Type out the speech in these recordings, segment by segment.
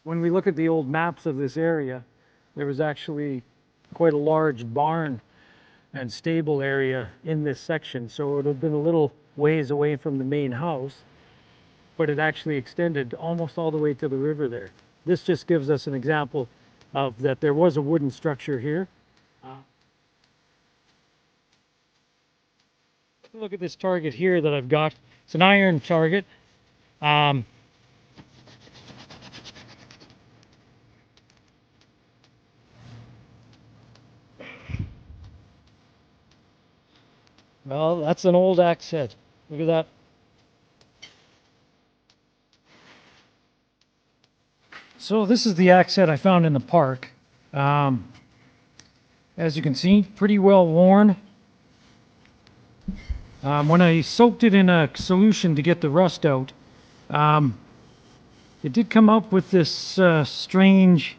when we look at the old maps of this area, there was actually quite a large barn and stable area in this section. So it would have been a little ways away from the main house, but it actually extended almost all the way to the river there. This just gives us an example of that there was a wooden structure here. Look at this target here that I've got. It's an iron target. Well, that's an old axe head. Look at that. So this is the axe head I found in the park. As you can see, pretty well worn. When I soaked it in a solution to get the rust out, it did come up with this strange,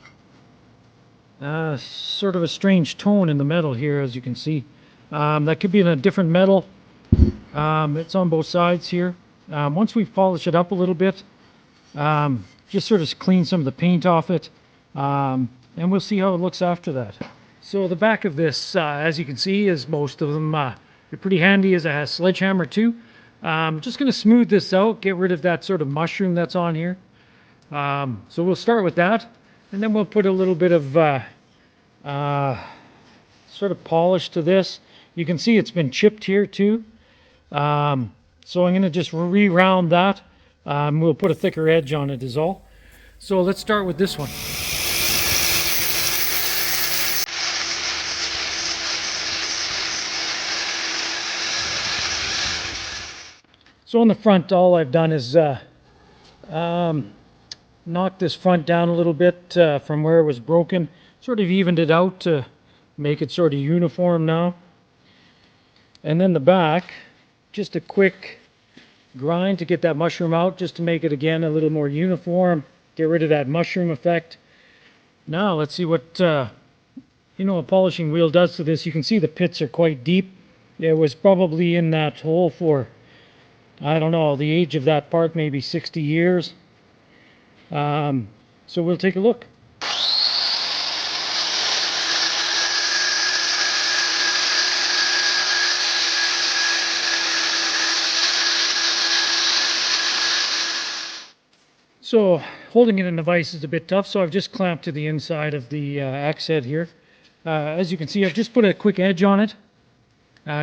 sort of a strange tone in the metal here, as you can see. That could be in a different metal. It's on both sides here. Once we polish it up a little bit, just sort of clean some of the paint off it, and we'll see how it looks after that. So the back of this, as you can see, is most of them they're pretty handy as a sledgehammer too. Just going to smooth this out, get rid of that sort of mushroom that's on here. So we'll start with that, and then we'll put a little bit of sort of polish to this. You can see it's been chipped here too. So I'm going to just re-round that. We'll put a thicker edge on it is all. So let's start with this one. So on the front, all I've done is knock this front down a little bit from where it was broken. Sort of evened it out to make it sort of uniform now. And then the back, just a quick grind to get that mushroom out, just to make it again a little more uniform, get rid of that mushroom effect. Now let's see what a polishing wheel does to this. You can see the pits are quite deep. It was probably in that hole for, I don't know, the age of that part, maybe 60 years. So we'll take a look. So holding it in the vise is a bit tough, so I've just clamped to the inside of the axe head here. As you can see, I've just put a quick edge on it,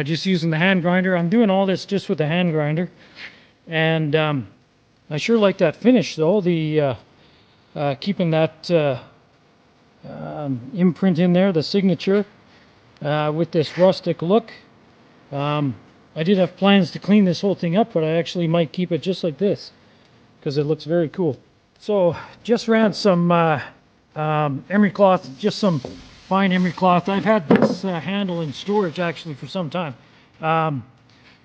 just using the hand grinder. I'm doing all this just with the hand grinder, and I sure like that finish though, the keeping that imprint in there, the signature, with this rustic look. I did have plans to clean this whole thing up, but I actually might keep it just like this, because it looks very cool. So just ran some emery cloth, just some fine emery cloth. I've had this handle in storage actually for some time.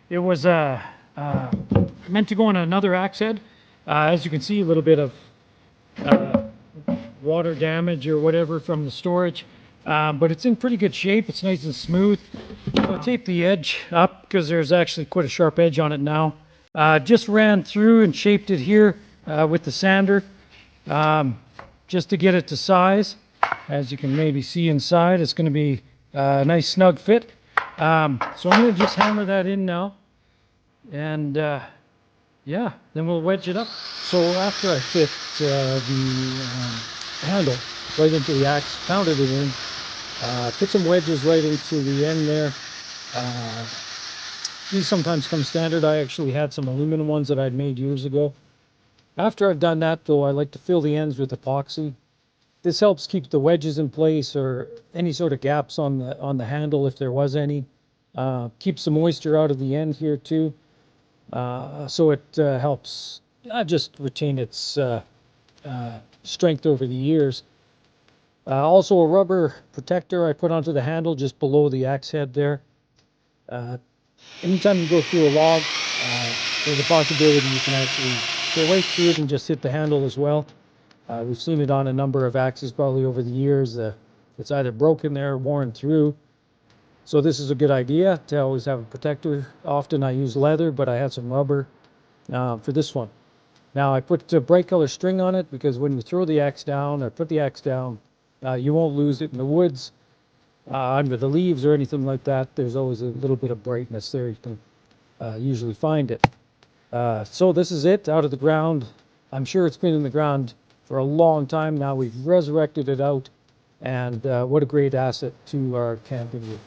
It was meant to go on another axe head. As you can see, a little bit of water damage or whatever from the storage, but it's in pretty good shape. It's nice and smooth. I'll tape the edge up because there's actually quite a sharp edge on it now. Just ran through and shaped it here with the sander, just to get it to size. As you can maybe see inside, it's going to be a nice snug fit. So I'm going to just hammer that in now, and yeah, then we'll wedge it up. So after I fit the handle right into the axe, pounded it in, put some wedges right into the end there. These sometimes come standard. I actually had some aluminum ones that I'd made years ago. After I've done that though, I like to fill the ends with epoxy. This helps keep the wedges in place, or any sort of gaps on the handle if there was any. Keeps the moisture out of the end here too. So it helps just retain its strength over the years. Also a rubber protector I put onto the handle just below the axe head there. Anytime you go through a log, there's a possibility you can actually go right through it and just hit the handle as well. We've seen it on a number of axes probably over the years. It's either broken there or worn through. So this is a good idea to always have a protector. Often I use leather, but I had some rubber for this one. Now I put bright color string on it because when you throw the axe down or put the axe down, you won't lose it in the woods, under the leaves or anything like that. There's always a little bit of brightness there. You can usually find it. So this is it out of the ground. I'm sure it's been in the ground for a long time now. We've resurrected it out, and what a great asset to our camping.